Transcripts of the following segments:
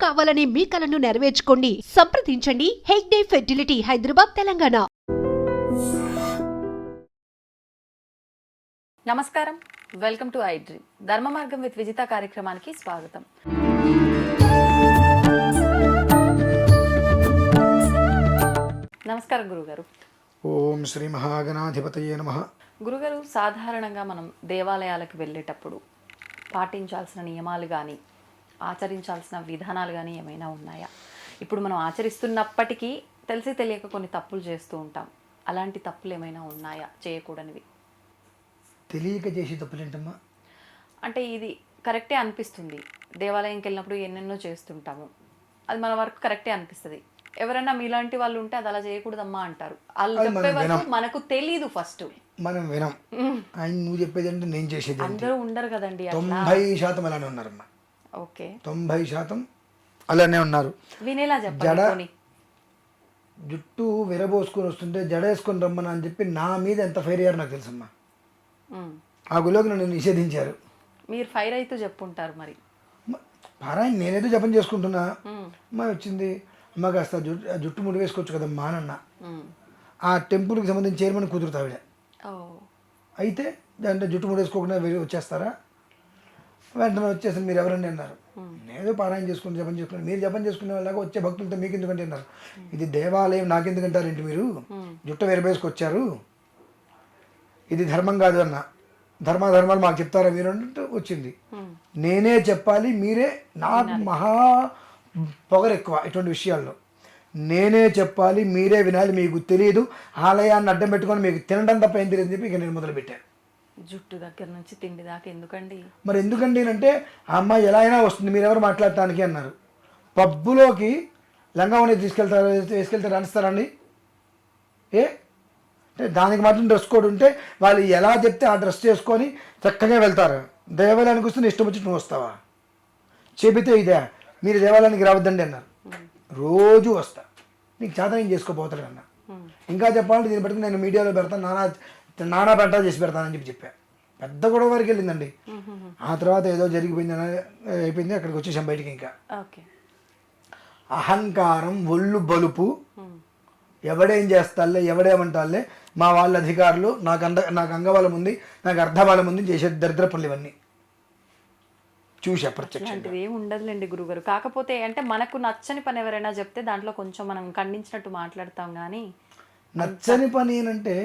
కావాలనే మీ కలను నెరవేర్చుకోండి. సంప్రదించండి హెగ్డే ఫెర్టిలిటీ, హైదరాబాద్, తెలంగాణ. నమస్కారం, వెల్కమ్ టు ఐడ్రీ ధర్మ మార్గం విత్ విజిత కార్యక్రమానికి స్వాగతం. నమస్కారం గురుగారు. ఓం శ్రీ మహాగణాధిపతయే నమః. గురుగారు, సాధారణంగా మనం దేవాలయాలకు వెళ్ళేటప్పుడు పాటించాల్సిన నియమాలు కానీ ఆచరించాల్సిన విధానాలు కానీ ఏమైనా ఉన్నాయా? ఇప్పుడు మనం ఆచరిస్తున్నప్పటికీ తెలిసి తెలియక కొన్ని తప్పులు చేస్తూ ఉంటాం. అలాంటి తప్పులు ఏమైనా ఉన్నాయా చేయకూడనివి? తెలియక చేసే తప్పులేంటమ్మా? అంటే ఇది కరెక్టే అనిపిస్తుంది, దేవాలయంకి వెళ్ళినప్పుడు ఎన్నెన్నో చేస్తుంటాము, అది మన వరకు కరెక్టే అనిపిస్తుంది. ఎవరైనా మీలాంటి వాళ్ళు ఉంటే అది అలా చేయకూడదమ్మా అంటారు. వాళ్ళు చెప్పే వరకు మనకు తెలీదు, ఫస్ట్ మనం వినం. ఆయన నువ్వు చెప్పేది అంటే నేను చేసేది అందరూ ఉండరు కదండి. 90% అలానే ఉన్నారమ్మా. ఓకే, 90% అలానే ఉన్నారు. వినేలా చెప్పండి. జుట్టు విరబోసుకొని వస్తుంటే జడ వేసుకొని రమ్మని అని చెప్పి నా మీద ఎంత ఫైర్ అయ్యారు నాకు తెలుసమ్మా. ఆ గులోకి నన్ను నిషేధించారు. మీరు ఫైర్ అయితే చెప్పుంటారు మరి. పారాయణ నేనేదో జపం చేసుకుంటున్నా, అమ్మ వచ్చింది, అమ్మ కాస్త జుట్టు ముడి వేసుకోవచ్చు కదమ్మా అన్న. ఆ టెంపుల్కి సంబంధించి చైర్మన్ కూతురుతా ఆవిడ. అయితే దాంట్లో జుట్టు ముడి వేసుకోకుండా వచ్చేస్తారా? వెంటనే వచ్చేసి మీరు ఎవరండి అన్నారు. నేనేదో పారాయణ చేసుకుని జపం చేసుకుని, మీరు జపం చేసుకునే వాళ్ళగా వచ్చే భక్తులతో మీకు ఎందుకంటే అన్నారు. ఇది దేవాలయం, నాకెందుకంటారేంటి మీరు? జుట్టు వేరబేసుకొచ్చారు, ఇది ధర్మం కాదు అన్న. ధర్మాలు మాకు చెప్తారా మీరు అంటే వచ్చింది. నేనే చెప్పాలి, మీరే. నాకు మహా పొగరు ఎక్కువ ఇటువంటి విషయాల్లో. నేనే చెప్పాలి, మీరే వినాలి. మీకు తెలియదు, ఆలయాన్ని అడ్డం పెట్టుకొని మీకు తినడం తప్ప ఏం తెలియదు చెప్పి ఇక నేను మొదలుపెట్టాను. జుట్టు దగ్గర నుంచి తిండి దాకా ఎందుకండి? మరి ఎందుకండి అంటే ఆ అమ్మాయి ఎలా అయినా వస్తుంది, మీరెవరు మాట్లాడటానికి అన్నారు. పబ్బులోకి లంగావని వేసుకెళ్తారు అనిస్తారండి? అంటే దానికి మాత్రం డ్రెస్ కోడ్ ఉంటే వాళ్ళు ఎలా చెప్తే ఆ డ్రెస్ చేసుకొని చక్కగా వెళ్తారు. దేవాలయానికి వస్తే నీ ఇష్టం వచ్చి నువ్వు వస్తావా? చెబితే ఇదే, మీరు దేవాలయానికి రావద్దండి అన్నారు. రోజు వస్తా, నీకు చేతన ఏం చేసుకోపోతాడు అన్న. ఇంకా చెప్పాలంటే దీన్ని బట్టి నేను మీడియాలో పెడతాను, నానా పెంట చేసి పెడతానని చెప్పా. పెద్ద గొడవ వరకు వెళ్ళిందండి. ఆ తర్వాత ఏదో జరిగిపోయింది, అయిపోయింది, అక్కడికి వచ్చేసాం బయటికి. ఇంకా అహంకారం, ఒళ్ళు బలుపు, ఎవడేం చేస్తాలే, ఎవడేమంటాలే, మా వాళ్ళ అధికారులు, నాకు అంగబలం ఉంది, నాకు అర్ధబలం ఉంది, చేసే దరిద్ర పనులు ఇవన్నీ చూసా ప్రత్యక్షంగా. ఏమి ఉండదులేండి గురుగారు. కాకపోతే అంటే మనకు నచ్చని పని ఎవరైనా చెప్తే దాంట్లో కొంచెం మనం ఖండించినట్టు మాట్లాడతాం. కానీ నచ్చని పని ఏంటంటే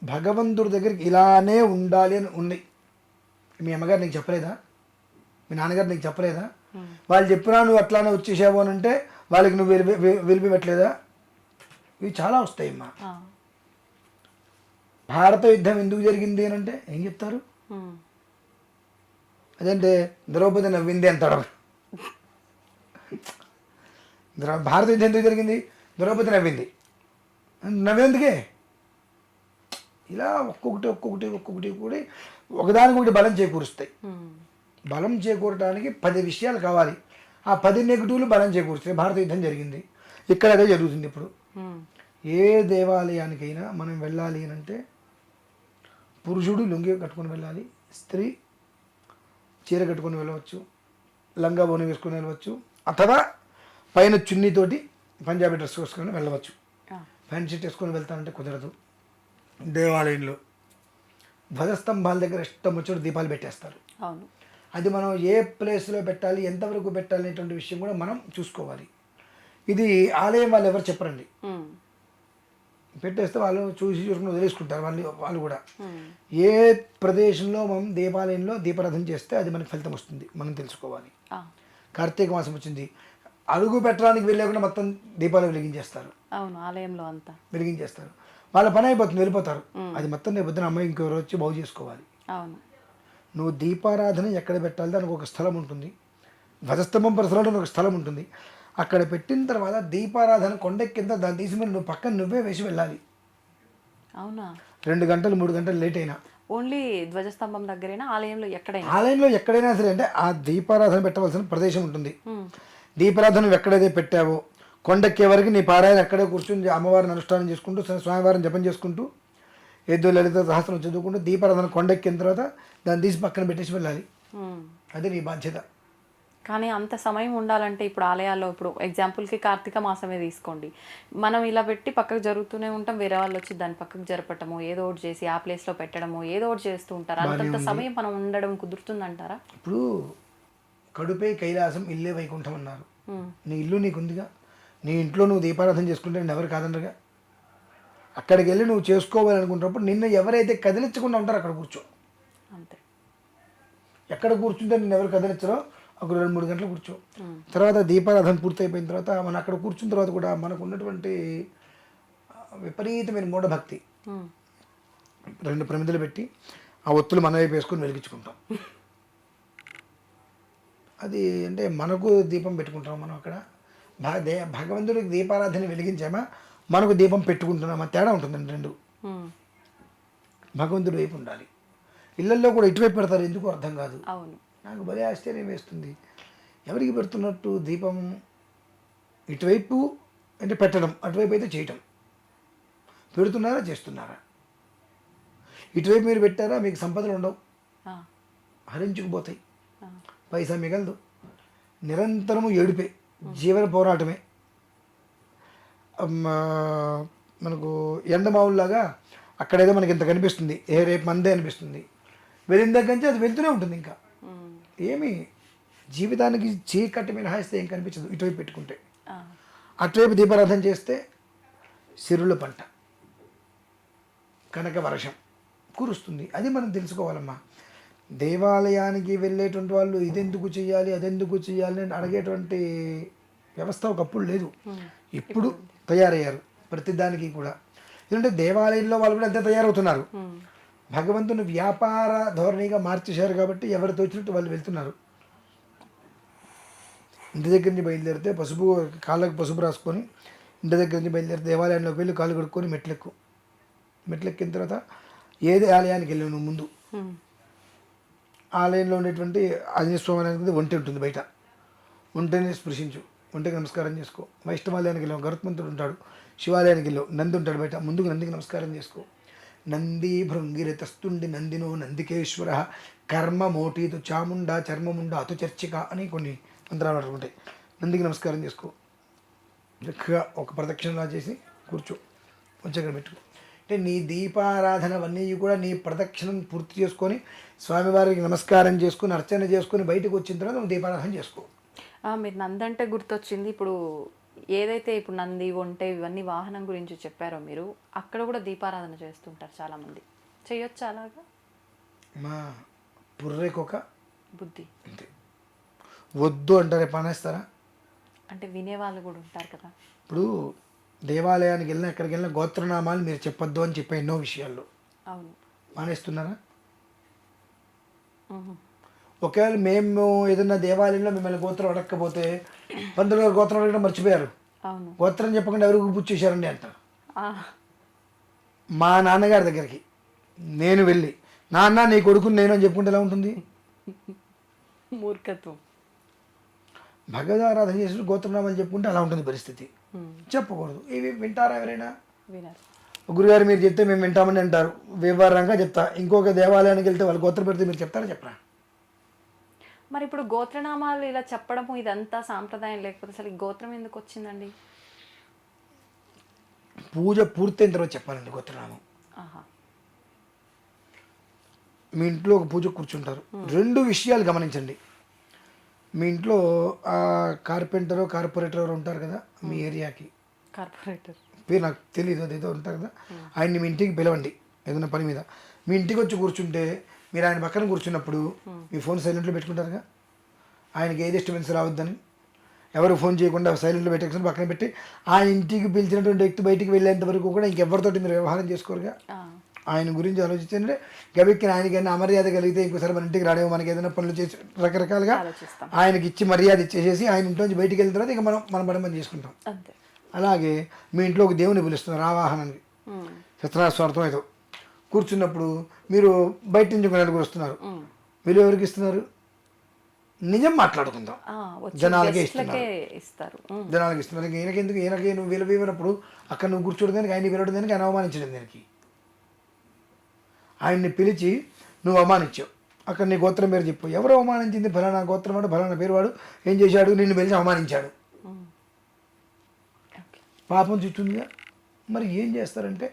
భగవంతుడి దగ్గరికి ఇలానే ఉండాలి అని ఉంది. మీ అమ్మగారు నీకు చెప్పలేదా? మీ నాన్నగారు నీకు చెప్పలేదా? వాళ్ళు చెప్పినా నువ్వు అట్లానే వచ్చేసావు అని అంటే వాళ్ళకి నువ్వు వెలిపిపెట్టలేదా? ఇవి చాలా వస్తాయమ్మా. భారత యుద్ధం ఎందుకు జరిగింది అని అంటే ఏం చెప్తారు? అదంటే ద్రౌపది నవ్వింది అంటాడు. భారత యుద్ధం ఎందుకు జరిగింది? ద్రౌపది నవ్వింది. నవ్వేందుకే? ఇలా ఒక్కొక్కటి కూడా ఒకదానికొకటి బలం చేకూరుస్తాయి. బలం చేకూరటానికి 10 విషయాలు కావాలి. ఆ 10 నెగిటివ్లు బలం చేకూరుస్తాయి. భారత యుద్ధం జరిగింది, ఇక్కడ అదే జరుగుతుంది. ఇప్పుడు ఏ దేవాలయానికైనా మనం వెళ్ళాలి అని అంటే పురుషుడు లుంగి కట్టుకొని వెళ్ళాలి, స్త్రీ చీర కట్టుకొని వెళ్ళవచ్చు, లంగా బోని వేసుకొని వెళ్ళవచ్చు, అథవా పైన చున్నీతోటి పంజాబీ డ్రెస్ వేసుకొని వెళ్ళవచ్చు. ప్యాంట్ షర్ట్ వేసుకొని వెళ్తానంటే కుదరదు. దేవాలయంలో ధ్వజస్తంభాల దగ్గర ఇష్టం వచ్చి దీపాలు పెట్టేస్తారు. అది మనం ఏ ప్లేస్లో పెట్టాలి, ఎంతవరకు పెట్టాలి అనేటువంటి విషయం కూడా మనం చూసుకోవాలి. ఇది ఆలయం వాళ్ళు ఎవరు చెప్పరండి. పెట్టేస్తే వాళ్ళు చూసుకుని వదిలేసుకుంటారు. వాళ్ళు కూడా ఏ ప్రదేశంలో మనం దేవాలయంలో దీపారాధన చేస్తే అది మనకి ఫలితం వస్తుంది మనం తెలుసుకోవాలి. కార్తీక మాసం వచ్చింది, అడుగు పెట్టడానికి వెళ్ళకుండా మొత్తం దీపాలు వెలిగించేస్తారు. అవును, ఆలయంలో అంతా వెలిగించేస్తారు. వాళ్ళ పని అయిపోతుంది, వెళ్ళిపోతారు. అది మొత్తం రేపు పొద్దున అమ్మాయి ఇంకెవరు వచ్చి బాగు చేసుకోవాలి. అవును, నువ్వు దీపారాధన ఎక్కడ పెట్టాలి దానికి ఒక స్థలం ఉంటుంది. ధ్వజస్తంభం పరిసరాల్లో ఒక స్థలం ఉంటుంది. అక్కడ పెట్టిన తర్వాత దీపారాధన కొండెక్కింత దాన్ని తీసి నువ్వు పక్కన నువ్వే వేసి వెళ్ళాలి. అవునా? 2 గంటలు 3 గంటలు లేట్ అయినా ఓన్లీ ధ్వజస్తంభం దగ్గరైనా ఆలయంలో ఎక్కడైనా సరే అంటే ఆ దీపారాధన పెట్టవలసిన ప్రదేశం ఉంటుంది. దీపారాధన ఎక్కడైతే పెట్టావో కొండెక్కే వరకు నీ పారాయణ అక్కడే కూర్చుని అమ్మవారిని అనుష్ఠానం చేసుకుంటూ స్వామివారిని జపం చేసుకుంటూ ఏదో లలిత సహస్రం చదువుకుంటూ దీపారాధన కొండెక్కిన తర్వాత దాన్ని తీసి పక్కన పెట్టేసి వెళ్ళాలి. అది నీ బాధ్యత. కానీ అంత సమయం ఉండాలంటే ఇప్పుడు ఆలయాల్లో ఇప్పుడు ఎగ్జాంపుల్కి కార్తీక మాసమే తీసుకోండి, మనం ఇలా పెట్టి పక్కకు జరుగుతూనే ఉంటాం, వేరే వాళ్ళు వచ్చి దాన్ని పక్కకు జరపటము, ఏదో ఒకటి చేసి ఆ ప్లేస్లో పెట్టడము, ఏదో ఒకటి చేస్తూ ఉంటారు. అంతంత సమయం మనం ఉండడం కుదురుతుందంటారా? ఇప్పుడు కడుపే కైలాసం ఇల్లే వైకుంఠం అన్నారు. నీ ఇల్లు నీకుందిగా, నీ ఇంట్లో నువ్వు దీపారాధన చేసుకుంటే నేను ఎవరు కాదనరుగా. అక్కడికి వెళ్ళి నువ్వు చేసుకోవాలనుకుంటున్నప్పుడు నిన్ను ఎవరైతే కదిలించకుండా ఉంటారో అక్కడ కూర్చో. అంతే. ఎక్కడ కూర్చుంటే నిన్ను ఎవరు కదిలించరో ఒక 2-3 గంటలు కూర్చో. తర్వాత దీపారాధన పూర్తయిపోయిన తర్వాత మనం అక్కడ కూర్చున్న తర్వాత కూడా మనకు ఉన్నటువంటి విపరీతమైన మూఢభక్తి 2 ప్రమిదలు పెట్టి ఆ ఒత్తులు మన వైపు వేసుకొని వెలిగించుకుంటాం. అది అంటే మనకు దీపం పెట్టుకుంటాం మనం అక్కడ. భగవంతుడికి దీపారాధన వెలిగించామా, మనకు దీపం పెట్టుకుంటున్నామా, తేడా ఉంటుందండి రెండు. భగవంతుడి వైపు ఉండాలి. ఇళ్ళల్లో కూడా ఇటువైపు పెడతారు, ఎందుకు అర్థం కాదు. అవును. నాకు భలే ఆశ్చర్యం వేస్తుంది. ఎవరికి పెడుతున్నట్టు దీపం? ఇటువైపు అంటే పెట్టడం, అటువైపు అయితే చేయటం. పెడుతున్నారా, చేస్తున్నారా? ఇటువైపు మీరు పెట్టారా, మీకు సంపదలు ఉండవు, హరించుకుపోతాయి, పైసా మిగలదు, నిరంతరము ఏడుపే, జీవన పోరాటమే. మనకు ఎండమావుల్లాగా అక్కడేదో మనకి ఇంత కనిపిస్తుంది, రేపు మందే అనిపిస్తుంది, వెళ్ళిన దగ్గర నుంచి అది వెళ్తూనే ఉంటుంది. ఇంకా ఏమి జీవితానికి చీకటి మినహాయిస్తే ఏం కనిపించదు ఇటువైపు పెట్టుకుంటే. అటువైపు దీపారాధన చేస్తే సిరుల పంట, కనక వర్షం కురుస్తుంది. అది మనం తెలుసుకోవాలమ్మా. దేవాలయానికి వెళ్ళేటువంటి వాళ్ళు ఇదెందుకు చేయాలి, అదెందుకు చేయాలి అని అడిగేటువంటి వ్యవస్థ ఒకప్పుడు లేదు, ఇప్పుడు తయారయ్యారు ప్రతిదానికి కూడా. ఎందుకంటే దేవాలయంలో వాళ్ళు కూడా అంతే తయారవుతున్నారు. భగవంతుని వ్యాపార ధోరణిగా మార్చేశారు కాబట్టి ఎవరితో వచ్చినట్టు వాళ్ళు వెళ్తున్నారు. ఇంటి దగ్గర నుంచి బయలుదేరితే పసుపు, కాళ్ళకు పసుపు రాసుకొని ఇంటి దగ్గర నుంచి బయలుదేరితే దేవాలయంలోకి వెళ్ళి కాళ్ళు కడుక్కొని మెట్లెక్కిన తర్వాత ఏది ఆలయానికి వెళ్ళావు నువ్వు ముందు, ఆలయంలో ఉండేటువంటి ఆంజనేయ స్వామి అనేది ఒంటె ఉంటుంది బయట, ఒంటెని స్పృశించు, ఒంటెకి నమస్కారం చేసుకో. వైష్ణవాలయానికి వెళ్ళావు, గరుత్మంతుడు ఉంటాడు. శివాలయానికి వెళ్ళావు, నంది ఉంటాడు బయట, ముందుకు నందికి నమస్కారం చేసుకో. నంది భృంగిరతస్తుండి నందినో నందికేశ్వర కర్మ మోటీతు చాముండ చర్మముండ అతు చర్చిక అని కొన్ని మంత్రాలు ఉంటాయి. నందికి నమస్కారం చేసుకో, చక్కగా ఒక ప్రదక్షిణలా చేసి కూర్చో, వచ్చి పెట్టుకో. అంటే నీ దీపారాధన అవన్నీ కూడా నీ ప్రదక్షిణం పూర్తి చేసుకొని స్వామివారికి నమస్కారం చేసుకొని అర్చన చేసుకొని బయటకు వచ్చిన తర్వాత నువ్వు దీపారాధన చేసుకో. మీరు నంది అంటే గుర్తొచ్చింది. ఇప్పుడు ఏదైతే ఇప్పుడు నంది, ఒంటె ఇవన్నీ వాహనం గురించి చెప్పారో మీరు, అక్కడ కూడా దీపారాధన చేస్తుంటారు చాలామంది. చేయొచ్చు అలాగా? మా పుర్రెకొక బుద్ధి అంతే. వద్దు అంటారే పనేస్తారా? అంటే వినేవాళ్ళు కూడా ఉంటారు కదా. ఇప్పుడు దేవాలయానికి వెళ్ళినా ఎక్కడికి వెళ్ళినా గోత్రనామాలు మీరు చెప్పొద్దు అని చెప్పే ఎన్నో విషయాల్లో. అవును. మానేస్తున్నారా? ఒకవేళ మేము ఏదైనా దేవాలయంలో మిమ్మల్ని గోత్రం అడగకపోతే 19 గోత్రం అడగడం మర్చిపోయారు, అవును, గోత్రం చెప్పకుండా ఎవరికి పూజ చేశారండి అంటారు. మా నాన్నగారి దగ్గరికి నేను వెళ్ళి నాన్న నీ కొడుకుని నేను అని చెప్పుకుంటే ఎలా ఉంటుంది? మూర్ఖత్వం. భగవదారాధన చేసి గోత్రనామాలు చెప్పుకుంటే అలా ఉంటుంది పరిస్థితి. చెప్పకూడదు. ఇవి వింటారా ఎవరైనా? వినారు. గురుగారు మీరు చెప్తే మేము వింటామని అంటారు, వివరంగా చెప్తా. ఇంకొక దేవాలయానికి వెళ్తే వాళ్ళు గోత్రం పెడితే మీరు చెప్తారా చెప్పరా? మరి ఇప్పుడు గోత్రనామాలు ఇలా చెప్పడము ఇదంతా సాంప్రదాయం, లేకపోతే అసలు ఈ గోత్రం ఎందుకు వచ్చిందండి? పూజ పూర్తయిన తర్వాత చెప్పాలండి గోత్రనామం. మీ ఇంట్లో ఒక పూజ కూర్చుంటారు, 2 విషయాలు గమనించండి. మీ ఇంట్లో కార్పెంటరో కార్పొరేటర్ ఎవరు ఉంటారు కదా మీ ఏరియాకి, కార్పొరేటర్ పేరు నాకు తెలియదు, అదేదో ఉంటారు కదా, ఆయన్ని మీ ఇంటికి పిలవండి ఏదైనా పని మీద. మీ ఇంటికి వచ్చి కూర్చుంటే మీరు ఆయన పక్కన కూర్చున్నప్పుడు మీ ఫోన్ సైలెంట్లో పెట్టుకుంటారుగా, ఆయనకి ఏ డిస్టర్బెన్స్ రావద్దని. ఎవరు ఫోన్ చేయకుండా సైలెంట్లో పెట్టేసుకుని పక్కన పెట్టి ఆ ఇంటికి పిలిచినటువంటి వ్యక్తి బయటికి వెళ్ళేంత వరకు కూడా ఇంకెవరితోటి మీరు వ్యవహారం చేసుకోరుగా. ఆయన గురించి ఆలోచించండి. గబిక్కిన ఆయనకైనా అమర్యాద కలిగితే ఇంకోసారి మన ఇంటికి రాడేమో, మనకి ఏదైనా పనులు చేసి రకరకాలుగా ఆయనకి ఇచ్చి మర్యాద ఇచ్చేసేసి ఆయన ఇంట్లోంచి బయటికి వెళ్ళిన తర్వాత ఇక మనం పని చేసుకుంటాం. అలాగే మీ ఇంట్లో ఒక దేవుని పిలుస్తున్నారు ఆవాహనానికి, సత్యనారాయణ ఏదో కూర్చున్నప్పుడు మీరు బయట నుంచి ఒక నలుగురు వస్తున్నారు, మీరు ఎవరికి ఇస్తున్నారు? నిజం మాట్లాడుకుందాం, జనాలకే ఇస్తారు. జనాలకి ఇస్తున్నారు. ఈయనకెందుకు, ఈయనకి నువ్వు విలువైనప్పుడు అక్కడ నువ్వు కూర్చోడం దానికి, ఆయన విలవడం దానికి, ఆయన అవమానించడం దానికి. ఆయన్ని పిలిచి నువ్వు అవమానించావు, అక్కడ నీ గోత్రం పేరు చెప్పు. ఎవరు అవమానించింది? ఫలానా గోత్రం వాడు, ఫలానా పేరు వాడు ఏం చేశాడు, నిన్ను పిలిచి అవమానించాడు. పాపం చుట్టుందిగా. మరి ఏం చేస్తారంటే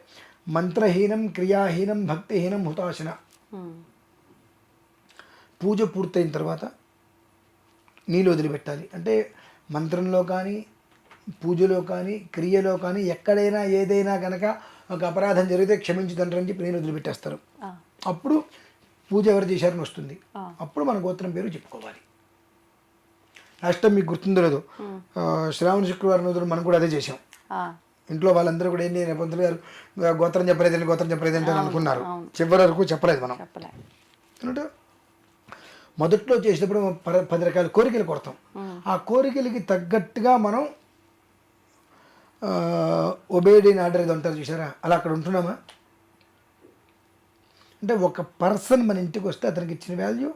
మంత్రహీనం, క్రియాహీనం, భక్తిహీనం, హుతాశన. పూజ పూర్తయిన తర్వాత నీళ్ళు వదిలిపెట్టాలి. అంటే మంత్రంలో కానీ, పూజలో కానీ, క్రియలో కానీ ఎక్కడైనా ఏదైనా కనుక ఒక అపరాధం జరిగితే క్షమించి తండ్రి అని చెప్పి నీళ్ళు వదిలిపెట్టేస్తారు. అప్పుడు పూజ ఎవరు చేశారని వస్తుంది. అప్పుడు మన గోత్రం పేరు చెప్పుకోవాలి. లాస్ట్ టైం మీకు గుర్తుందో లేదో, శ్రావణ శుక్రవారం రోజున మనం కూడా అదే చేసాం. ఇంట్లో వాళ్ళందరూ కూడా ఏంటి, పంతులు గారు గోత్రం చెప్పలేదండి, గోత్రం చెప్పలేదంటే అనుకున్నారు. చివరి వరకు చెప్పలేదు మనం. అంటే మొదట్లో చేసేటప్పుడు 10 రకాల కోరికలు కొడతాం. ఆ కోరికలకి తగ్గట్టుగా మనం ఒబేడ్ ఇన్ ఆర్డర్ ఏదో అంటారు చూసారా, అలా అక్కడ ఉంటున్నామా? అంటే ఒక పర్సన్ మన ఇంటికి వస్తే అతనికి ఇచ్చిన వాల్యూ,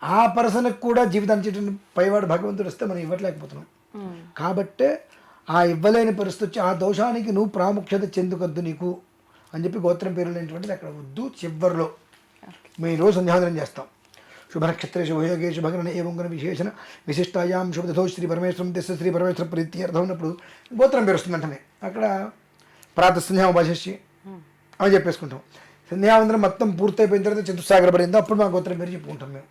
ఆ పర్సన్కి కూడా జీవితాన్ని పైవాడు భగవంతుడు వస్తే మనం ఇవ్వట్లేకపోతున్నాం. కాబట్టే ఆ ఇవ్వలేని పరిస్థితి వచ్చి ఆ దోషానికి నువ్వు ప్రాముఖ్యత చెందుకొద్దు నీకు అని చెప్పి గోత్రం పేరు లేనటువంటిది అక్కడ వద్దు. చివరిలో మేము ఈరోజు సంధ్యావందనం చేస్తాం. శుభనక్షత్రే శుభయోగే శుభగణ ఏవంగుణ విశేషణ విశిష్టాయాం శుభదతో శ్రీ పరమేశ్వరం తెస్త శ్రీ పరమేశ్వర ప్రీత్యర్థం ఉన్నప్పుడు గోత్రం పేరు వస్తుంది. వెంటనే అక్కడ ప్రాతః సంధ్యాభాషి అని చెప్పేసుకుంటాం. సంధ్యావందనం మొత్తం పూర్తయిపోయిన తర్వాత చతుస్సాగర పడిందో అప్పుడు మా గోత్రం పేరు చెప్పుకుంటాం మేము.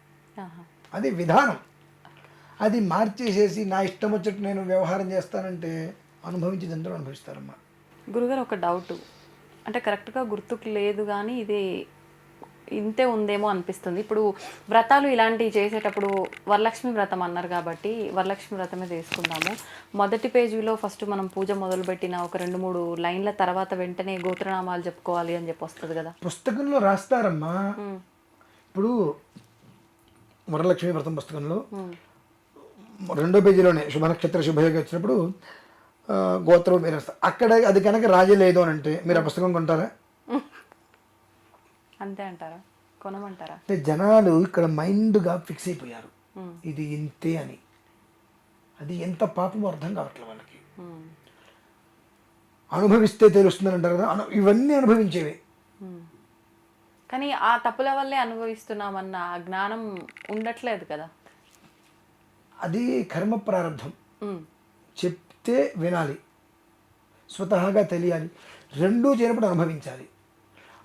అది విధానం. అది మార్చేసేసి నా ఇష్టం వచ్చేట్టు నేను వ్యవహారం చేస్తానంటే అనుభవించేది అందరూ అనుభవిస్తారమ్మా. గురుగారు ఒక డౌట్, అంటే కరెక్ట్గా గుర్తుకు లేదు కానీ ఇది ఇంతే ఉందేమో అనిపిస్తుంది. ఇప్పుడు వ్రతాలు ఇలాంటివి చేసేటప్పుడు వరలక్ష్మి వ్రతం అన్నారు కాబట్టి వరలక్ష్మి వ్రతమే తీసుకుందాము. మొదటి పేజీలో ఫస్ట్ మనం పూజ మొదలుపెట్టిన ఒక 2-3 లైన్ల తర్వాత వెంటనే గోత్రనామాలు చెప్పుకోవాలి అని చెప్పి వస్తుంది కదా, పుస్తకంలో రాస్తారమ్మా. ఇప్పుడు వరలక్ష్మి వ్రతం పుస్తకంలో 2వ పేజీలోనే శుభనక్షత్ర శుభయోగి వచ్చినప్పుడు గోత్రం పేరు వస్తారు. అక్కడ అది కనుక రాజలేదు అని అంటే మీరు ఆ పుస్తకం కొంటారా? అంతే అంటారా? కొనమంటారా? అంటే జనాలు ఇక్కడ మైండ్గా ఫిక్స్ అయిపోయారు ఇది ఇంతే అని. అది ఎంత పాపమో అర్థం కావట్లేదు వాళ్ళకి. అనుభవిస్తే తెలుస్తుందని అంటారు కదా, ఇవన్నీ అనుభవించేవి. కానీ ఆ తప్పుల వల్లే అనుభవిస్తున్నామన్న జ్ఞానం ఉండట్లేదు కదా. అది కర్మ ప్రారంభం. చెప్తే వినాలి, స్వతహాగా తెలియాలి, రెండూ చేయనప్పుడు అనుభవించాలి.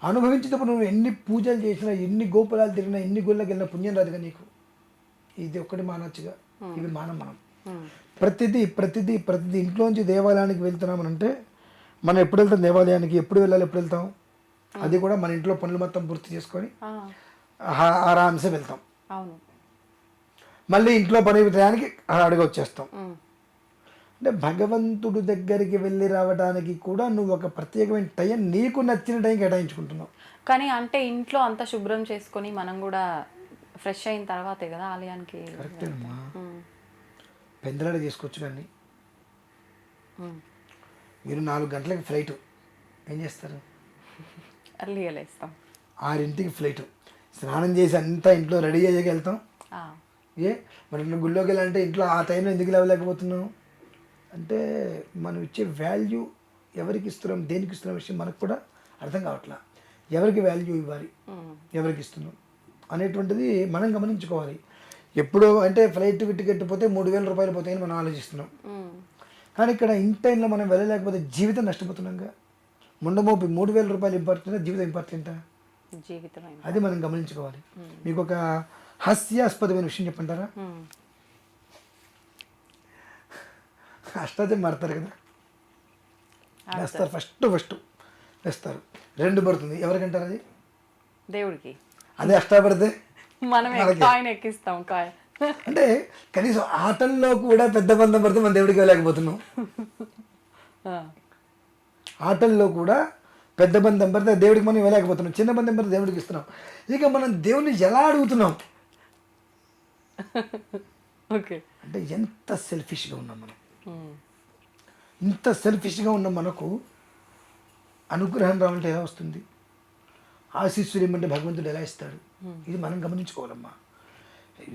అనుభవించేటప్పుడు నువ్వు ఎన్ని పూజలు చేసినా, ఎన్ని గోపురాలు తిరిగినా, ఎన్ని గుళ్ళకి వెళ్ళినా పుణ్యం రాదుగా నీకు. ఇది ఒక్కటి మానొచ్చుగా, ఇవి మనం ప్రతిదీ ప్రతిదీ ప్రతిదీ ఇంట్లోంచి దేవాలయానికి వెళ్తున్నామనంటే మనం ఎప్పుడు వెళ్తాం దేవాలయానికి? ఎప్పుడు వెళ్ళాలి, ఎప్పుడు వెళ్తాం? అది కూడా మన ఇంట్లో పనులు మొత్తం పూర్తి చేసుకొని ఆరామ్సే వెళ్తాం. అవును. మళ్ళీ ఇంట్లో పని టయానికి అడిగి వచ్చేస్తాం. అంటే భగవంతుడి దగ్గరికి వెళ్ళి రావడానికి కూడా నువ్వు ఒక ప్రత్యేకమైన టైం, నీకు నచ్చిన టైం కేటాయించుకుంటున్నావు. కానీ అంటే ఇంట్లో అంతా శుభ్రం చేసుకొని మనం కూడా ఫ్రెష్ అయిన తర్వాతే కదా ఆలయానికి. కరెక్టేనమ్మా. పెందలాడ చేసుకోవచ్చు. కానీ మీరు 4 గంటలకి ఫ్లైట్ ఏం చేస్తారు? అర్లీగా లేస్తాం. 6ంటికి ఫ్లైట్, స్నానం చేసి అంతా ఇంట్లో రెడీ అయ్యాక వెళ్తాం. మరి నువ్వు గుళ్ళోకి వెళ్ళాలంటే ఇంట్లో ఆ టైంలో ఎందుకు లేవలేకపోతున్నావు? అంటే మనం ఇచ్చే వాల్యూ ఎవరికి ఇస్తున్నాం, దేనికి ఇస్తున్నాం విషయం మనకు కూడా అర్థం కావట్లా. ఎవరికి వాల్యూ ఇవ్వాలి, ఎవరికి ఇస్తున్నాం అనేటువంటిది మనం గమనించుకోవాలి. ఎప్పుడో అంటే ఫ్లైట్ టికెట్ పోతే 3,000 రూపాయలు పోతాయని మనం ఆలోచిస్తున్నాం. కానీ ఇక్కడ ఇన్ టైంలో మనం వెళ్ళలేకపోతే జీవితం నష్టపోతున్నాంగా. ముండమోపి 3,000 రూపాయలు ఇంపార్టెంటా, జీవితం ఇంపార్టెంటా? జీవితం. అది మనం గమనించుకోవాలి. మీకు ఒక హాస్యాస్పదమైన విషయం చెప్పంటారా? అష్టాచం మారుతారు కదా, వేస్తారు. ఫస్ట్ వేస్తారు, 2 పడుతుంది. ఎవరికంటారు అది? దేవుడికి. అదే అష్టాపడితే మనం కాయిన్ ఎక్కిస్తాం. కాయిన్ అంటే కనీసం ఆటల్లో కూడా పెద్ద బంధం పడితే మనం దేవుడికి వెళ్ళలేకపోతున్నాం. ఆటల్లో కూడా పెద్ద బంధం పడితే దేవుడికి మనం వెళ్ళలేకపోతున్నాం, చిన్న బంధం పడితే దేవుడికి ఇస్తున్నాం. ఇక మనం దేవుడిని ఎలా అడుగుతున్నాం? ఓకే. అంటే ఎంత సెల్ఫిష్గా ఉన్నాం మనం. ఇంత సెల్ఫిష్గా ఉన్న మనకు అనుగ్రహం రావాలంటే ఎలా వస్తుంది? ఆశీస్సులు ఇమ్మంటే భగవంతుడు ఎలా ఇస్తాడు? ఇది మనం గమనించుకోవాలమ్మా.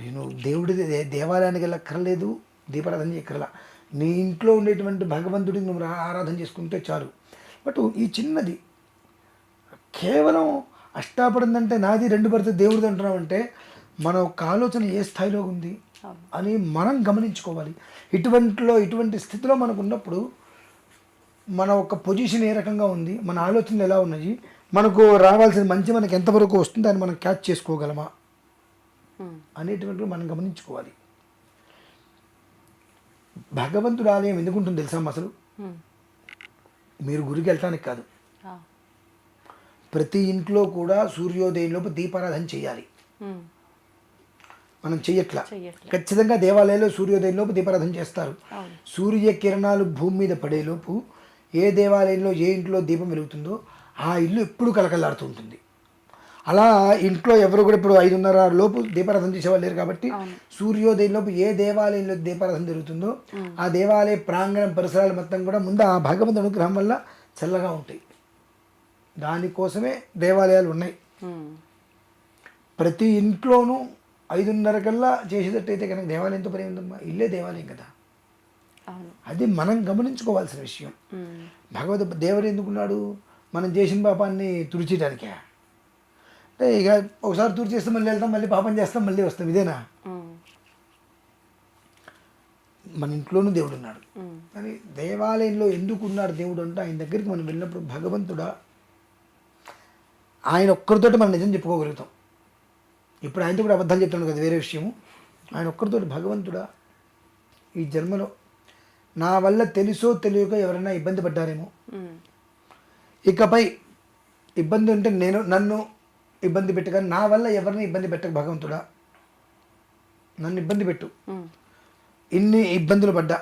నేను దేవుడి దేవాలయానికి వెళ్ళక్కర్లేదు, దీపారాధన చేయక్కర్లా. నీ ఇంట్లో ఉండేటువంటి భగవంతుడికి నువ్వు ఆరాధన చేసుకుంటే చాలు. బట్ ఈ చిన్నది కేవలం అష్టాపడిందంటే నాది 2 పడితే దేవుడిది అంటున్నామంటే మన యొక్క ఆలోచన ఏ స్థాయిలో ఉంది అని మనం గమనించుకోవాలి. ఇటువంటి స్థితిలో మనకు ఉన్నప్పుడు మన ఒక పొజిషన్ ఏ రకంగా ఉంది, మన ఆలోచనలు ఎలా ఉన్నాయి, మనకు రావాల్సిన మంచి మనకి ఎంతవరకు వస్తుంది అని మనం క్యాచ్ చేసుకోగలమా అనేటువంటివి మనం గమనించుకోవాలి. భగవంతుడు ఆలయం ఎందుకు ఉంటుంది తెలుసా అసలు? మీరు గుడికి వెళ్ళటానికి కాదు, ప్రతి ఇంట్లో కూడా సూర్యోదయంలోపు దీపారాధన చేయాలి. మనం చెయ్యట్లా. ఖచ్చితంగా దేవాలయాల్లో సూర్యోదయంలోపు దీపారాధన చేస్తారు. సూర్యకిరణాలు భూమి మీద పడేలోపు ఏ దేవాలయంలో ఏ ఇంట్లో దీపం వెలుగుతుందో ఆ ఇల్లు ఎప్పుడు కలకలాడుతూ ఉంటుంది. అలా ఇంట్లో ఎవరు కూడా ఇప్పుడు 5:30 లోపు దీపారాధన చేసేవాళ్ళు లేరు కాబట్టి సూర్యోదయం లోపు ఏ దేవాలయంలో దీపారాధన జరుగుతుందో ఆ దేవాలయ ప్రాంగణం పరిసరాలు మొత్తం కూడా ముందు ఆ భగవంతుడి అనుగ్రహం వల్ల చల్లగా ఉంటాయి. దానికోసమే దేవాలయాలు ఉన్నాయి. ప్రతి ఇంట్లోనూ 5:30 కల్లా చేసేటట్టయితే కనుక దేవాలయంతో పని ఉందమ్మా, ఇల్లే దేవాలయం కదా. అది మనం గమనించుకోవాల్సిన విషయం. దేవుడు ఎందుకున్నాడు? మనం చేసిన పాపాన్ని తుడిచేయడానికే. అంటే ఇక ఒకసారి తుడిచేస్తే మళ్ళీ వెళ్తాం, మళ్ళీ పాపం చేస్తాం, మళ్ళీ వస్తాం, ఇదేనా? మన ఇంట్లోనూ దేవుడు ఉన్నాడు. కానీ దేవాలయంలో ఎందుకు ఉన్నాడు దేవుడు అంటే ఆయన దగ్గరికి మనం వెళ్ళినప్పుడు భగవంతుడా, ఆయన ఒక్కరితోటి మనం నిజం చెప్పుకోగలుగుతాం. ఇప్పుడు ఆయనతో కూడా అబద్ధాలు చెప్తాను కదా, వేరే విషయము. ఆయన ఒక్కరితోటి భగవంతుడా, ఈ జన్మలో నా వల్ల తెలుసో తెలియక ఎవరైనా ఇబ్బంది పడ్డారేమో, ఇకపై ఇబ్బంది ఉంటే నన్ను ఇబ్బంది పెట్టు, కానీ నా వల్ల ఎవరిని ఇబ్బంది పెట్టక భగవంతుడా, నన్ను ఇబ్బంది పెట్టు. ఇన్ని ఇబ్బందులు పడ్డా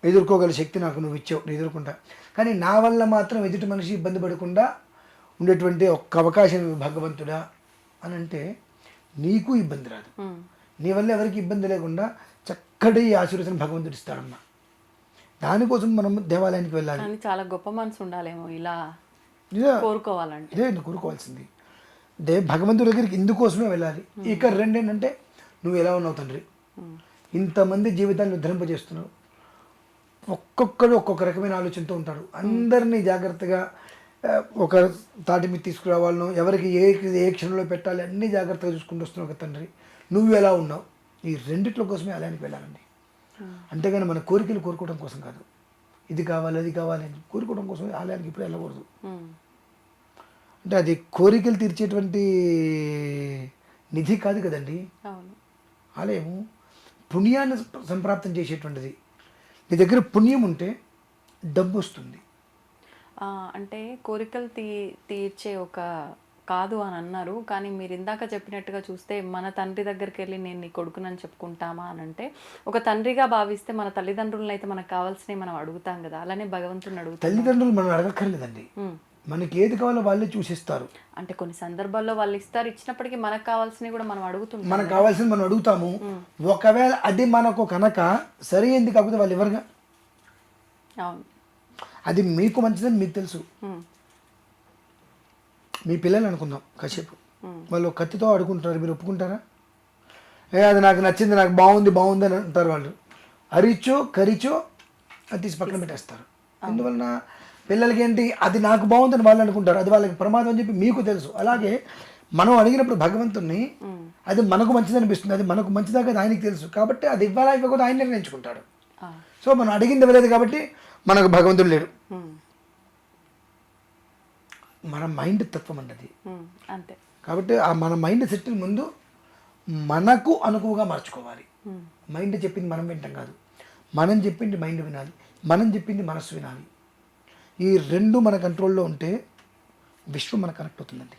ఎదుర్కోగల శక్తి నాకు నువ్వు ఇచ్చావు, నేను ఎదుర్కొంటా. కానీ నా వల్ల మాత్రం ఎదుటి మనిషి ఇబ్బంది పడకుండా ఉండేటువంటి ఒక్క అవకాశం భగవంతుడా అని అంటే నీకు ఇబ్బంది రాదు. నీ వల్ల ఎవరికి ఇబ్బంది లేకుండా చక్కటి ఆశీర్వచనం భగవంతుడు ఇస్తాడమ్మా. దానికోసం మనం దేవాలయానికి వెళ్ళాలి. చాలా గొప్ప మనసు ఉండాలేమో ఇలా కోరుకోవాలంటే. ఇదే కోరుకోవాల్సింది. భగవంతుడి దగ్గరికి ఇందుకోసమే వెళ్ళాలి. ఇక రెండేంటంటే నువ్వు ఎలా ఉన్నావు తండ్రి, ఇంతమంది జీవితాన్ని ఉద్ధరింపజేస్తున్నావు. ఒక్కొక్కడు ఒక్కొక్క రకమైన ఆలోచనతో ఉంటాడు. అందరినీ జాగ్రత్తగా ఒక తాటి మీద తీసుకురావాలను, ఎవరికి ఏ క్షణంలో పెట్టాలి అన్నీ జాగ్రత్తగా చూసుకుంటూ వస్తున్నావు కదా తండ్రి. నువ్వు ఎలా ఉన్నావు, ఈ రెండిట్ల కోసమే ఆలయానికి వెళ్ళాలండి. అంతేగాని మన కోరికలు కోరుకోవడం కోసం కాదు. ఇది కావాలి అది కావాలి అని కోరుకోవడం కోసం ఆలయానికి ఇప్పుడు వెళ్ళకూడదు. అంటే అది కోరికలు తీర్చేటువంటి నిధి కాదు కదండి. ఆలయము పుణ్యాన్ని సంప్రాప్తం చేసేటువంటిది. నీ దగ్గర పుణ్యం ఉంటే డబ్బు వస్తుంది. అంటే కోరికలు తీర్చే ఒక కాదు అని అన్నారు. కానీ మీరు ఇందాక చెప్పినట్టుగా చూస్తే మన తండ్రి దగ్గరికి వెళ్ళి నేను నీ కొడుకునని చెప్పుకుంటామా అని అంటే, ఒక తండ్రిగా భావిస్తే మన తల్లిదండ్రులను అయితే మనకు కావాల్సినవి మనం అడుగుతాం కదా, అలానే భగవంతుని అడుగుతాం. తల్లిదండ్రులు మనం అడగక్కర్లేదండి, మనకి ఏది కావాలో వాళ్ళే చూసిస్తారు. అంటే కొన్ని సందర్భాల్లో వాళ్ళు ఇస్తారు, ఇచ్చినప్పటికీ మనకు కావాల్సినవి కూడా మనం అడుగుతుంటాం. మనకు కావాల్సింది మనం అడుగుతాము. ఒకవేళ అది మనకు కనుక సరి అయింది కాకపోతే వాళ్ళు ఎవరుగా, అవును, అది మీకు మంచిదని మీకు తెలుసు. మీ పిల్లలు అనుకుందాం కాసేపు, వాళ్ళు కత్తితో ఆడుకుంటారు, మీరు ఒప్పుకుంటారా? అది నాకు నచ్చింది, నాకు బాగుంది బాగుంది అని అంటారు వాళ్ళు. అరిచో కరిచో అది తీసి పక్కన పెట్టేస్తారు. అందువలన పిల్లలకి ఏంటి, అది నాకు బాగుందని వాళ్ళు అనుకుంటారు, అది వాళ్ళకి ప్రమాదం అని చెప్పి మీకు తెలుసు. అలాగే మనం అడిగినప్పుడు భగవంతుని అది మనకు మంచిది అనిపిస్తుంది, అది మనకు మంచిదాకా ఆయనకి తెలుసు. కాబట్టి అది ఇవ్వాలా ఇవ్వకూడదు ఆయన నిర్ణయించుకుంటాడు. సో మనం అడిగింది ఇవ్వలేదు కాబట్టి మనకు భగవంతుడు లేడు. మన మైండ్ తత్వం అన్నది అంతే. కాబట్టి ఆ మన మైండ్ సెట్టింగ్ ముందు మనకు అనుకువగా మార్చుకోవాలి. మైండ్ చెప్పింది మనం వింటాం కాదు, మనం చెప్పింది మైండ్ వినాలి, మనం చెప్పింది మనస్సు వినాలి. ఈ రెండు మన కంట్రోల్లో ఉంటే విశ్వం మనకు కనెక్ట్ అవుతుందండి.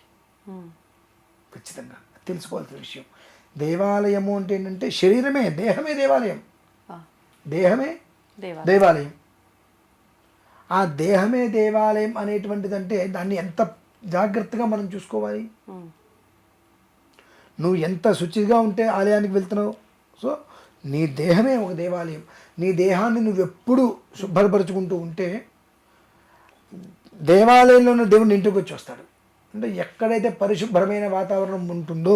ఖచ్చితంగా తెలుసుకోవాల్సిన విషయం. దేవాలయము అంటే ఏంటంటే శరీరమే, దేహమే దేవాలయం, దేహమే దేవాలయం. ఆ దేహమే దేవాలయం అనేటువంటిదంటే దాన్ని ఎంత జాగ్రత్తగా మనం చూసుకోవాలి. నువ్వు ఎంత శుచిగా ఉంటే ఆలయానికి వెళ్తున్నావు. సో నీ దేహమే ఒక దేవాలయం. నీ దేహాన్ని నువ్వు ఎప్పుడు శుభ్రపరుచుకుంటూ ఉంటే దేవాలయంలో ఉన్న దేవుడు ఇంటికి వచ్చి వస్తాడు. అంటే ఎక్కడైతే పరిశుభ్రమైన వాతావరణం ఉంటుందో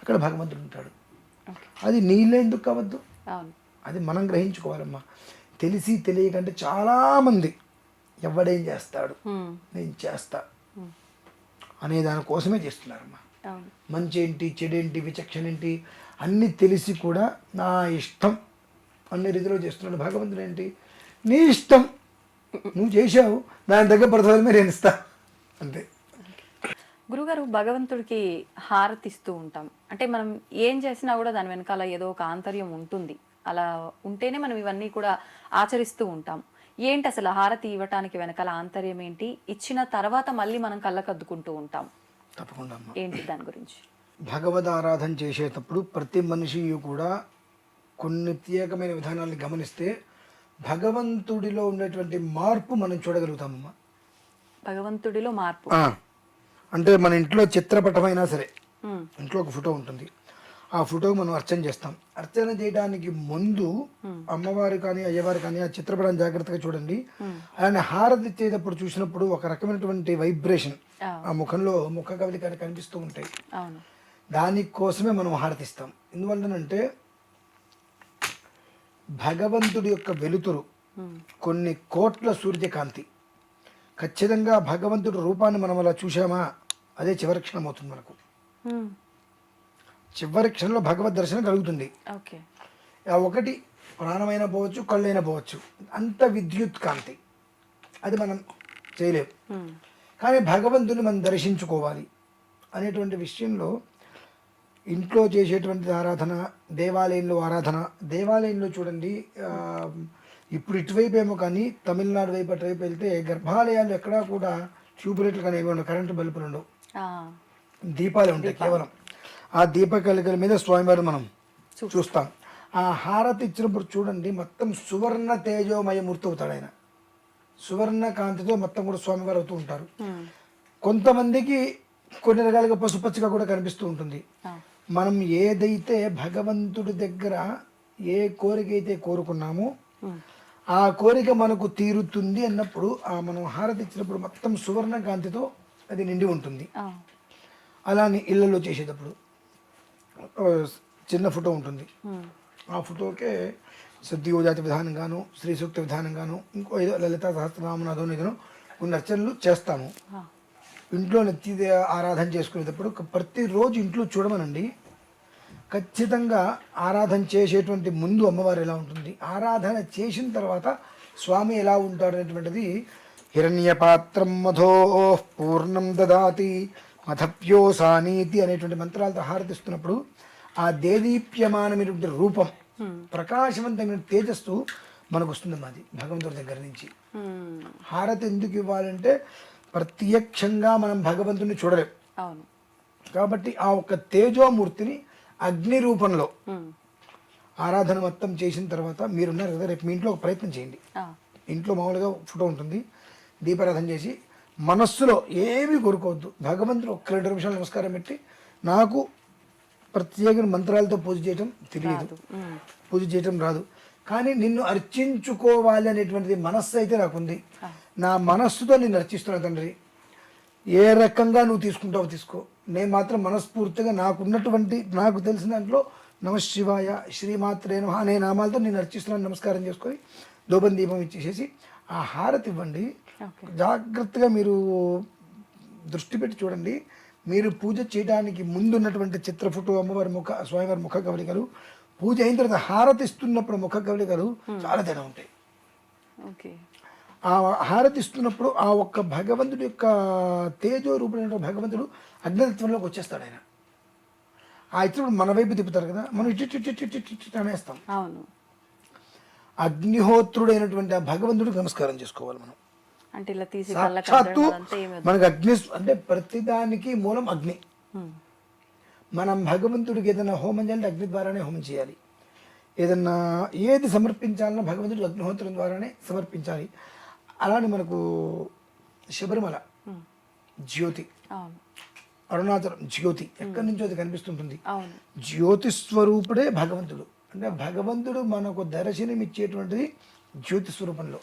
అక్కడ భగవంతుడు ఉంటాడు. అది నీళ్ళే ఎందుకు కావద్దు, అది మనం గ్రహించుకోవాలమ్మా. తెలిసి తెలియకంటే చాలామంది ఎవడేం చేస్తాడు నేను చేస్తా అనే దానికోసమే చేస్తున్నారమ్మా. అవును. మంచి ఏంటి, చెడేంటి, విచక్షణ ఏంటి అన్నీ తెలిసి కూడా నా ఇష్టం అన్ని రీతిలో చేస్తున్నాడు. భగవంతుడు ఏంటి, నీ ఇష్టం, నువ్వు చేసావు, దాని దగ్గర ప్రతిఫలం నేను ఇస్తా అంతే. గురుగారు, భగవంతుడికి హారతి ఇస్తూ ఉంటాం అంటే మనం ఏం చేసినా కూడా దాని వెనకాల ఏదో ఒక ఆంతర్యం ఉంటుంది. అలా ఉంటేనే మనం ఇవన్నీ కూడా ఆచరిస్తూ ఉంటాం. ఏంటి అసలు హారతి ఇవ్వటానికి వెనకాల ఆంతర్యం ఏంటి? ఇచ్చిన తర్వాత మళ్ళీ మనం కళ్ళకద్దుకుంటూ ఉంటాం. తప్పకుండా అమ్మా. ఏంటి దాని గురించి? భగవద్ ఆరాధన చేసేటప్పుడు ప్రతి మనిషి కూడా కొన్ని ప్రత్యేకమైన విధానాలను గమనిస్తే భగవంతుడిలో ఉన్నటువంటి మార్పు మనం చూడగలుగుతామమ్మా. భగవంతుడిలో మార్పు అంటే మన ఇంట్లో చిత్రపటమైనా సరే, ఉమ్, ఇంట్లో ఒక ఫోటో ఉంటుంది, ఆ ఫోటోకి మనం అర్చన చేస్తాం. అర్చన చేయడానికి ముందు అమ్మవారు కానీ అయ్యవారు కానీ ఆ చిత్రపటాన్ని జాగ్రత్తగా చూడండి. అలానే హారతి ఇచ్చేటప్పుడు చూసినప్పుడు ఒక రకమైనటువంటి వైబ్రేషన్ ఆ ముఖంలో ముఖ కవలికలు కనిపిస్తూ ఉంటాయి. అవును. దానికోసమే మనం హారతిస్తాం. ఎందువల్లనంటే భగవంతుడి యొక్క వెలుతురు కొన్ని కోట్ల సూర్యకాంతి, ఖచ్చితంగా భగవంతుడి రూపాన్ని మనం అలా చూసామా అదే చివరి క్షణం అవుతుంది మనకు. ఉమ్, చివరి క్షణంలో భగవద్ దర్శనం కలుగుతుంది. ఓకే. ఆ ఒకటి ప్రాణమైనా పోవచ్చు, కళ్ళైనా పోవచ్చు, అంత విద్యుత్ కాంతి, అది మనం చేయలేము. ఉమ్, కానీ భగవంతుని మనం దర్శించుకోవాలి అనేటువంటి విషయంలో ఇంట్లో చేసేటువంటి ఆరాధన, దేవాలయంలో ఆరాధన. దేవాలయంలో చూడండి, ఇప్పుడు ఇటువైపు ఏమో కానీ తమిళనాడు వైపు అటువైపు వెళ్తే గర్భాలయాలు ఎక్కడా కూడా ట్యూబ్ లైట్లు కానీ ఏమి ఉండవు, కరెంటు బల్బులు ఉండవు, ఆ, దీపాలు ఉంటాయి కేవలం. ఆ దీపకలికల మీద స్వామివారు మనం చూస్తాం. ఆ హారతి ఇచ్చినప్పుడు చూడండి మొత్తం సువర్ణ తేజోమయ మూర్తి అవుతాడు ఆయన. సువర్ణ కాంతితో మొత్తం కూడా స్వామివారు అవుతూ ఉంటారు. ఉమ్, కొంతమందికి కొన్ని రకాలుగా పసుపచ్చగా కూడా కనిపిస్తూ ఉంటుంది. ఆ, మనం ఏదైతే భగవంతుడి దగ్గర ఏ కోరిక అయితే కోరుకున్నామో ఉమ్, ఆ కోరిక మనకు తీరుతుంది అన్నప్పుడు ఆ మనం హారతి ఇచ్చినప్పుడు మొత్తం సువర్ణ కాంతితో అది నిండి ఉంటుంది. ఆ, అలానే ఇళ్లలో చేసేటప్పుడు చిన్న ఫోటో ఉంటుంది, ఉమ్, ఆ ఫోటోకే సద్యోజాతి విధానంగాను, శ్రీ సూక్త విధానంగాను, ఇంకో ఏదో లలితా సహస్రనామనాథం ఏదో కొన్ని అర్చనలు చేస్తాము. ఆ, ఇంట్లో నిత్య ఆరాధన చేసుకునేటప్పుడు ప్రతిరోజు ఇంట్లో చూడమనండి. ఖచ్చితంగా ఆరాధన చేసేటువంటి ముందు అమ్మవారు ఎలా ఉంటుంది, ఆరాధన చేసిన తర్వాత స్వామి ఎలా ఉంటాడు అనేటువంటిది హిరణ్య పాత్రం మధో పూర్ణం దదాతి మధప్యోసానీతి అనేటువంటి మంత్రాలతో హారతిస్తున్నప్పుడు ఆ దేదీప్యమానమైనటువంటి రూపం, ప్రకాశవంతమైన తేజస్సు మనకు వస్తుంది. మాది భగవంతుడి దగ్గర నుంచి. ఉమ్, హారతి ఎందుకు ఇవ్వాలంటే ప్రత్యక్షంగా మనం భగవంతుని చూడలేం అవును. కాబట్టి ఆ ఒక్క తేజోమూర్తిని అగ్ని రూపంలో ఉమ్, ఆరాధన మొత్తం చేసిన తర్వాత మీరున్నారు కదా, రేపు మీ ఇంట్లో ఒక ప్రయత్నం చేయండి. ఆ, ఇంట్లో మామూలుగా ఫోటో ఉంటుంది, దీపారాధన చేసి మనస్సులో ఏమీ కోరుకోవద్దు. భగవంతుడు ఒక్క 2 నిమిషాలు నమస్కారం పెట్టి, నాకు ప్రత్యేక మంత్రాలతో పూజ చేయటం తెలియదు, ఉమ్, పూజ చేయటం రాదు, కానీ నిన్ను అర్చించుకోవాలి అనేటువంటిది మనస్సు అయితే నాకుంది. నా మనస్సుతో నిన్ను అర్చిస్తున్నాను తండ్రి. ఏ రకంగా నువ్వు తీసుకుంటావో తీసుకో, నేను మాత్రం మనస్ఫూర్తిగా నాకున్నటువంటి నాకు తెలిసిన దాంట్లో నమశివాయ, శ్రీమాత్రే నమః అనే నామాలతో నేను అర్చిస్తున్నాను. నమస్కారం చేసుకొని దోబం దీపం ఇచ్చేసేసి ఆ హారతి ఇవ్వండి. ఓకే. జాగ్రత్తగా మీరు దృష్టి పెట్టి చూడండి. మీరు పూజ చేయడానికి ముందు ఉన్నటువంటి చిత్ర ఫోటో, అమ్మవారి స్వామివారి ముఖ కవలికలు, పూజ అయిన తర్వాత హారతి ఇస్తున్నప్పుడు ముఖ కవలికలు చాలా తేడా ఉంటాయి. ఓకే. ఆ హారతి ఇస్తున్నప్పుడు ఆ ఒక్క భగవంతుడి యొక్క తేజో రూపమైన భగవంతుడు అగ్నితత్వంలోకి వచ్చేస్తాడు ఆయన. ఆ ఇచ్చినప్పుడు మన వైపు తిప్పుతారు కదా, మనం ఇటు అనేస్తాం. అవును. అగ్నిహోత్రుడైనటువంటి ఆ భగవంతుడికి నమస్కారం చేసుకోవాలి మనం. అంటే ఇలా తీసి సాక్షాత్తు మనకు అగ్ని అంటే ప్రతిదానికి మూలం అగ్ని. మనం భగవంతుడికి ఏదైనా హోమం చేయాలంటే అగ్ని ద్వారానే హోమం చేయాలి. ఏదన్నా ఏది సమర్పించాలన్నా భగవంతుడికి అగ్నిహోత్రం ద్వారానే సమర్పించాలి. అలానే మనకు శబరిమల జ్యోతి, అవును, అరుణాచలం జ్యోతి, ఎక్కడి నుంచో అది కనిపిస్తుంటుంది. అవును. జ్యోతి స్వరూపుడే భగవంతుడు. అంటే భగవంతుడు మనకు దర్శనం ఇచ్చేటువంటిది జ్యోతి స్వరూపంలో.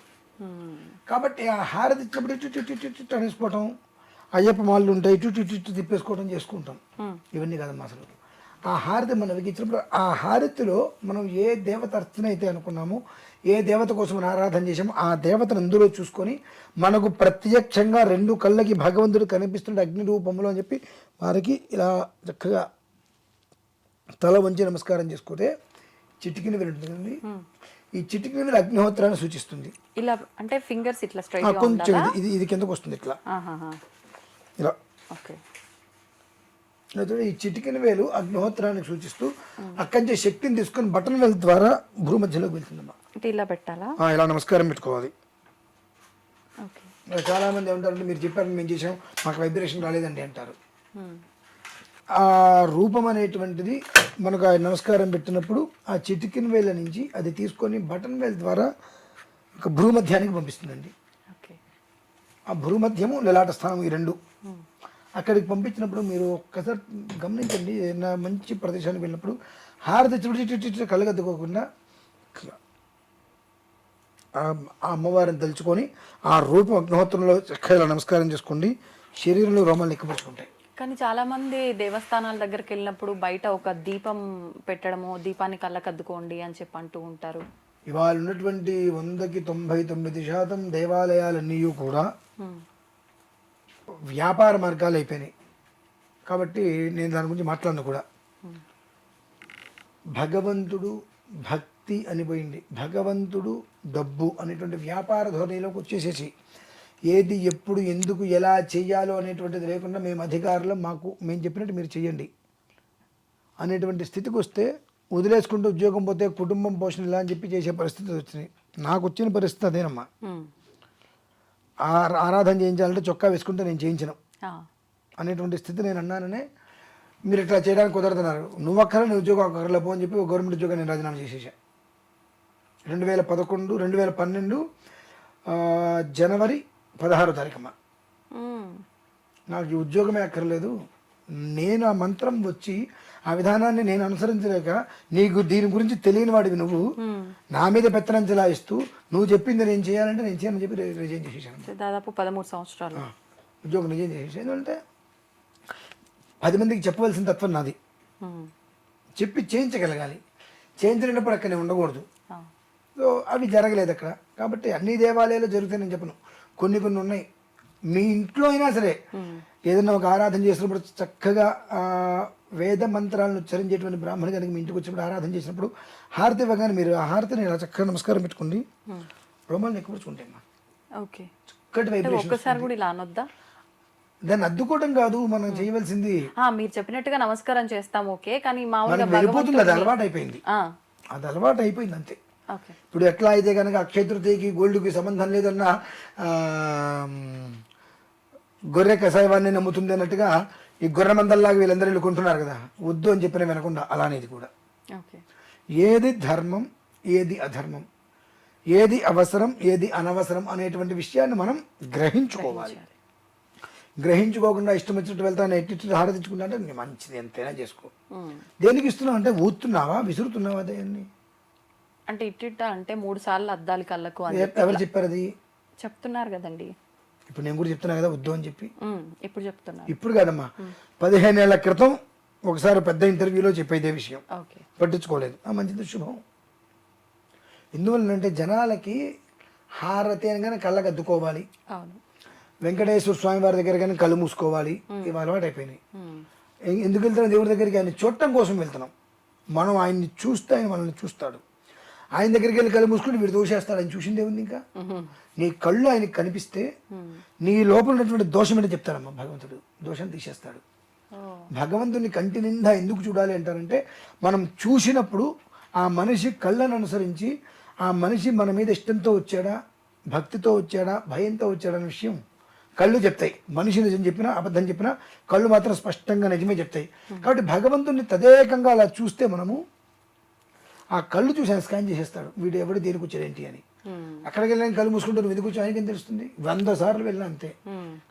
కాబట్టి ఆ హారతి ఇచ్చినప్పుడు ఇటు అనేసుకోవటం, అయ్యప్ప మాలలు ఉంటాయి, ఇటు తిప్పేసుకోవటం చేసుకుంటాం. ఇవన్నీ కాదమ్మా అసలు. ఆ హారతి మనం ఇచ్చినప్పుడు ఆ హారతిలో మనం ఏ దేవత అర్చన అయితే అనుకున్నామో, ఏ దేవత కోసం మనం ఆరాధన చేసామో ఆ దేవతను అందులో చూసుకొని మనకు ప్రత్యక్షంగా రెండు కళ్ళకి భగవంతుడు కనిపిస్తుండే అగ్ని రూపంలో అని చెప్పి వారికి ఇలా చక్కగా తల వంచి నమస్కారం చేసుకుంటే చిటికిన వేలు ఉంటుంది. ఈ చిటికిన వేలు అగ్నిహోత్రాన్ని సూచిస్తుంది. ఇలా అంటే ఫింగర్స్ ఇట్లా స్ట్రైట్ కొంచెం ఇది కిందకు వస్తుంది ఇట్లా ఇలా. ఓకే. ఈ చిటికిన వేలు అగ్నిహోత్రాన్ని సూచిస్తూ అక్కడి నుంచి శక్తిని తీసుకొని బటన్ వేలు ద్వారా భూ మధ్యలోకి వెళ్తుందమ్మా. ఇలా పెట్టాలా? ఇలా నమస్కారం పెట్టుకోవాలి. ఓకే. చాలా మంది ఏమంటారంటే మీరు చెప్పారు మేము చేసాం మాకు వైబ్రేషన్ రాలేదండి అంటారు. ఆ రూపం అనేటువంటిది మనకు ఆ నమస్కారం పెట్టినప్పుడు ఆ చిటికిన వేల నుంచి అది తీసుకొని బటన్ వేల ద్వారా ఒక భూమధ్యానికి పంపిస్తుందండి. ఆ భూమధ్యము లలాట స్థానం ఈ రెండు అక్కడికి పంపించినప్పుడు మీరు ఒక్కసారి గమనించండి. ఏదైనా మంచి ప్రదేశానికి వెళ్ళినప్పుడు హారతి చుట్టి కళ్ళగద్దుకోకుండా ఆ అమ్మవారిని తలుచుకొని ఆ రూపం అగ్నిహోత్రంలో చక్కగా నమస్కారం చేసుకోండి. శరీరంలో రోమాలు ఎక్కపరుచుకుంటాయి. కానీ చాలా మంది దేవస్థానాల దగ్గరికి వెళ్ళినప్పుడు బయట ఒక దీపం పెట్టడము, దీపాన్ని కళ్ళకద్దుకోండి అని చెప్పి అంటూ ఉంటారు. ఇవాళ ఉన్నటువంటి 100కి 99% దేవాలయాలన్నీ కూడా వ్యాపార మార్గాలు అయిపోయినాయి. కాబట్టి నేను దాని గురించి మాట్లాడను కూడా. భగవంతుడు భక్తి అనిపోయింది, భగవంతుడు డబ్బు అనేటువంటి వ్యాపార ధోరణిలోకి వచ్చేసేసి ఏది ఎప్పుడు ఎందుకు ఎలా చేయాలో అనేటువంటిది లేకుండా మేము అధికారులు మేము చెప్పినట్టు మీరు చెయ్యండి అనేటువంటి స్థితికి వస్తే వదిలేసుకుంటూ ఉద్యోగం పోతే కుటుంబం పోషణ ఇలా అని చెప్పి చేసే పరిస్థితి వచ్చినాయి. నాకు వచ్చిన పరిస్థితి అదేనమ్మా. ఆరాధన చేయించాలంటే చొక్కా వేసుకుంటే నేను చేయించను అనేటువంటి స్థితి నేను అన్నాననే మీరు ఇట్లా చేయడానికి కుదరదన్నారు. నువ్వు అక్కర నీ ఉద్యోగం అక్కర్లే పో అని చెప్పి గవర్నమెంట్ ఉద్యోగం నేను రాజీనామా చేసేసా. 2012 జనవరి 16వ తారీఖమ్మా. నాకు ఈ ఉద్యోగమే అక్కర్లేదు, నేను ఆ మంత్రం వచ్చి ఆ విధానాన్ని నేను అనుసరించలేక నీకు దీని గురించి తెలియని వాడివి నువ్వు నా మీద పెత్తనం చెలాయిస్తూ నువ్వు చెప్పింది నేను చేయాలంటే నేను చేయని చెప్పి రిజైన్ చేసేసాను. దాదాపు 13 సంవత్సరాలు ఉద్యోగం రిజైన్ చేసేసాను. ఎందుకంటే 10 మందికి చెప్పవలసిన తత్వం నాది. చెప్పి చేయించగలగాలి, చేయించినప్పుడు అక్కడ నేను ఉండకూడదు. సో అవి జరగలేదు అక్కడ. కాబట్టి అన్ని దేవాలయాలు జరుగుతాయి నేను చెప్పను, కొన్ని ఉన్నాయి. మీ ఇంట్లో అయినా సరే ఏదైనా ఒక ఆరాధన చేసినప్పుడు చక్కగా వేద మంత్రాలను ఉచ్చరించేటువంటి బ్రాహ్మణి కనుక మీ ఇంటికి వచ్చినప్పుడు ఆరాధన చేసినప్పుడు హారతి ఇవ్వగానే మీరు ఆ హారతిని ఇలా చక్కగా నమస్కారం పెట్టుకోండి. రోమాలను ఎక్కువచ్చుకుంటాయి అమ్మా. ఓకే. చక్కటి వైబ్రేషన్. కూడా ఇలా అనొద్దా? దాన్ని అద్దుకోవడం కాదు మనం చేయవలసింది. మీరు చెప్పినట్టుగా నమస్కారం చేస్తాం ఓకే, కానీ వెళ్ళిపోతుంది, అది అలవాటు అయిపోయింది. అది అలవాటు అయిపోయింది అంతే. ఇప్పుడు ఎట్లా అయితే కనుక అక్షయ తృతీయకి గోల్డ్కి సంబంధం లేదన్నా గొర్రె కషాయవాన్ని నమ్ముతుంది అన్నట్టుగా ఈ గొర్రె మందల్లాగా వీళ్ళందరూ వెళ్ళుకుంటున్నారు కదా, వద్దు అని చెప్పిన వినకుండా అలానేది కూడా. ఏది ధర్మం ఏది అధర్మం, ఏది అవసరం ఏది అనవసరం అనేటువంటి విషయాన్ని మనం గ్రహించుకోవాలి. గ్రహించుకోకుండా ఇష్టం వచ్చినట్టు వెళ్తాను ఎట్టి హారతించుకుంటా అంటే మంచిది ఎంతైనా చేసుకో. దేనికి ఇస్తున్నావు అంటే ఊతున్నావా విసురుతున్నావా దాన్ని అంటే ఇట్ట అంటే 3 సార్లు అద్దాలి కళ్ళకు అని ఎవరు చెప్పారు? అది చెప్తున్నారు కదండి. ఇప్పుడు నేను కూడా చెప్తున్నా కదా వద్దు అని చెప్పి. ఇప్పుడు చెప్తున్నా, ఇప్పుడు కాదమ్మా. 15 ఏళ్ల క్రితం ఒకసారి పెద్ద ఇంటర్వ్యూలో చెప్పేదే విషయం, పట్టించుకోలేదు. మంచిది, శుభం. ఎందువల్లంటే జనాలకి హారతి అనగానే కళ్ళకి అద్దుకోవాలి, వెంకటేశ్వర స్వామి వారి దగ్గర కానీ కళ్ళు మూసుకోవాలి, ఇవి అలవాటు అయిపోయినాయి. ఎందుకు వెళ్తున్నాం దేవుడి దగ్గరికి? ఆయన చూడటం కోసం వెళ్తున్నాం. మనం ఆయన్ని చూస్తే ఆయన మనల్ని చూస్తాడు. ఆయన దగ్గరికి వెళ్ళి కళ్ళు మూసుకుంటే వీడు దోషేస్తాడు. ఆయన చూసిందే ఉంది. ఇంకా నీ కళ్ళు ఆయనకి కనిపిస్తే నీ లోపల ఉన్నటువంటి దోషం ఏంటో చెప్తాడమ్మా భగవంతుడు. దోషాన్ని తీసేస్తాడు. భగవంతుని కంటి నిండా ఎందుకు చూడాలి అంటారంటే మనం చూసినప్పుడు ఆ మనిషి కళ్ళను అనుసరించి ఆ మనిషి మన మీద ఇష్టంతో వచ్చాడా, భక్తితో వచ్చాడా, భయంతో వచ్చాడా అనే విషయం కళ్ళు చెప్తాయి. మనిషి నిజం చెప్పినా అబద్ధం చెప్పినా కళ్ళు మాత్రం స్పష్టంగా నిజమే చెప్తాయి. కాబట్టి భగవంతుని తదేకంగా అలా చూస్తే మనము ఆ కళ్ళు చూసి ఆయన స్కాన్ చేసేస్తాడు, వీడు ఎవడు దేనికి వచ్చాడేంటి అని. అక్కడికి వెళ్ళి కళ్ళు మూసుకుంటే నువ్వు ఎందుకు వచ్చి ఆయనకేం తెలుస్తుంది? 100 సార్లు వెళ్ళినా అంతే.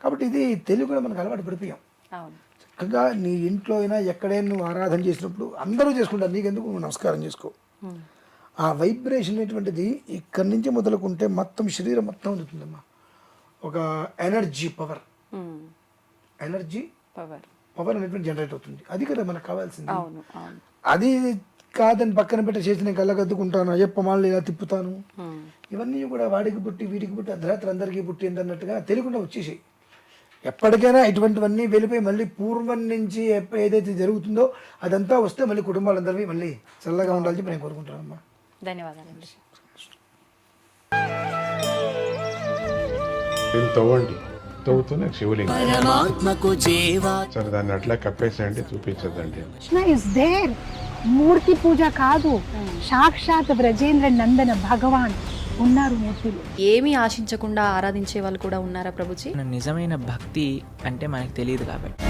కాబట్టి ఇది తెలుగు కూడా మనకు అలవాటు పడిపోయాం. చక్కగా నీ ఇంట్లో అయినా ఎక్కడైనా నువ్వు ఆరాధన చేసినప్పుడు అందరూ చేసుకుంటారు, నీకెందుకు నువ్వు నమస్కారం చేసుకో. ఆ వైబ్రేషన్ అనేటువంటిది ఇక్కడి నుంచి మొదలుకుంటే మొత్తం శరీరం మొత్తం అందుతుందమ్మా. ఒక ఎనర్జీ పవర్, ఎనర్జీ పవర్ అనేటువంటి జనరేట్ అవుతుంది. అది కదా మనకు కావాల్సింది. అది కాదని పక్కన పెట్టి చేసి నేను కళ్ళగద్దుకుంటాను, అయ్యప్ప మాళ్ళు ఇలా తిప్పుతాను, ఇవన్నీ కూడా వాడికి పుట్టి వీడికి పుట్టి అర్ధరాత్రి అందరికీ పుట్టింది అన్నట్టుగా తెలియకుండా వచ్చేసి ఎప్పటికైనా ఇటువంటివన్నీ వెళ్ళిపోయి మళ్ళీ పూర్వం నుంచి ఏదైతే జరుగుతుందో అదంతా వస్తే మళ్ళీ కుటుంబాలందరివి మళ్ళీ చల్లగా ఉండాలని చెప్పి నేను కోరుకుంటాను అమ్మా. ధన్యవాదాలండి. దీన్ని తవ్వండి, తవ్వుతూనే శివలింగం. పరమాత్మకు జీవా సరే దాన్ని అట్లా కప్పేసేయండి, చూపించదండి. Krishna is there. మూర్తి పూజ కాదు, సాక్షాత్ బ్రజేంద్ర నందన భగవాన్ ఉన్నారు మూర్తిలో. ఏమీ ఆశించకుండా ఆరాధించే వాళ్ళు కూడా ఉన్నారా ప్రభుజీ? నిజమైన భక్తి అంటే మనకు తెలియదు కాబట్టి